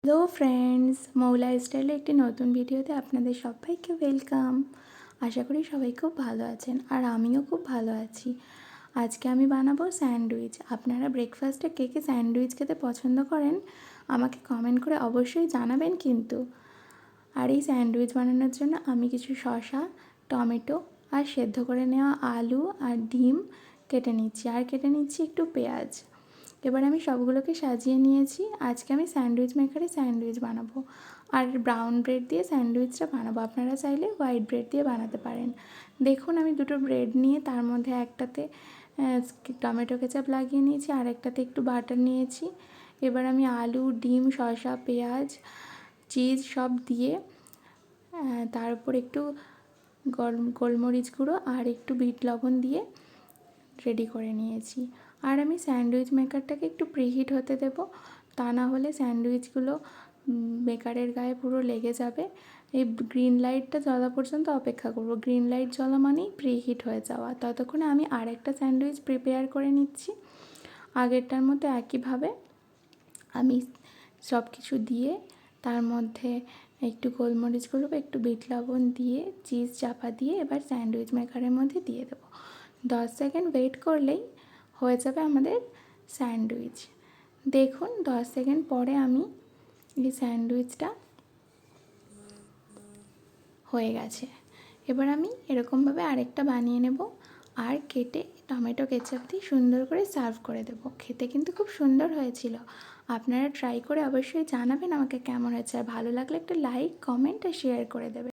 Hello friends, মৌলা স্টাইলে একটি নতুন ভিডিওতে আপনাদের সবাইকে ওয়েলকাম। আশা করি সবাই খুব ভালো আছেন আর আমিও খুব ভালো আছি। আজকে আমি বানাবো স্যান্ডউইচ। আপনারা ব্রেকফাস্টে কে কে স্যান্ডউইচ খেতে পছন্দ করেন আমাকে কমেন্ট করে অবশ্যই জানাবেন কিন্তু। আর এই স্যান্ডউইচ বানানোর জন্য আমি কিছু শসা, টমেটো আর সেদ্ধ করে নেওয়া আলু আর ডিম কেটে নিচ্ছি, আর কেটে নিচ্ছি একটু পেঁয়াজ। এবার আমি সবগুলোকে সাজিয়ে নিয়েছি। আজকে আমি স্যান্ডউইচ মেকারে স্যান্ডউইচ বানাবো আর ব্রাউন ব্রেড দিয়ে স্যান্ডউইচটা বানাবো। আপনারা চাইলে হোয়াইট ব্রেড দিয়ে বানাতে পারেন। দেখুন, আমি দুটো ব্রেড নিয়ে তার মধ্যে একটাতে টমেটো কেচাপ লাগিয়ে নিয়েছি, আর একটাতে একটু বাটার নিয়েছি। এবার আমি আলু, ডিম, শসা, পেঁয়াজ, চিজ সব দিয়ে তার উপর একটু গোলমরিচ গুঁড়ো আর একটু বিট লবণ দিয়ে রেডি করে নিয়েছি। আর আমি স্যান্ডউইচ মেকারটাকে একটু প্রিহিট হতে দেব, তা না হলে স্যান্ডউইচগুলো মেকারের গায়ে পুরো লেগে যাবে। এই গ্রিন লাইটটা জ্বলা পর্যন্ত অপেক্ষা করব। গ্রিন লাইট জ্বলা মানেই প্রিহিট হয়ে যাওয়া। ততক্ষণে আমি আরেকটা স্যান্ডউইচ প্রিপেয়ার করে নিচ্ছি। আগেরটার মতো একইভাবে আমি সব কিছু দিয়ে তার মধ্যে একটু গোলমরিচ গুঁড়ো, একটু বিট লবণ দিয়ে চিজ চাপা দিয়ে এবার স্যান্ডউইচ মেকারের মধ্যে দিয়ে দেবো। 10 সেকেন্ড ওয়েট করলেই হয়ে যাবে আমাদের স্যান্ডউইচ। দেখুন, 10 সেকেন্ড পরে আমি এই স্যান্ডউইচটা হয়ে গেছে। এবার আমি এরকমভাবে আরেকটা বানিয়ে নেব আর কেটে টমেটো কেচাপ দিয়ে সুন্দর করে সার্ভ করে দেবো। খেতে কিন্তু খুব সুন্দর হয়েছিল। আপনারা ট্রাই করে অবশ্যই জানাবেন আমাকে কেমন হয়েছে, আর ভালো লাগলে একটা লাইক, কমেন্ট আর শেয়ার করে দেবেন।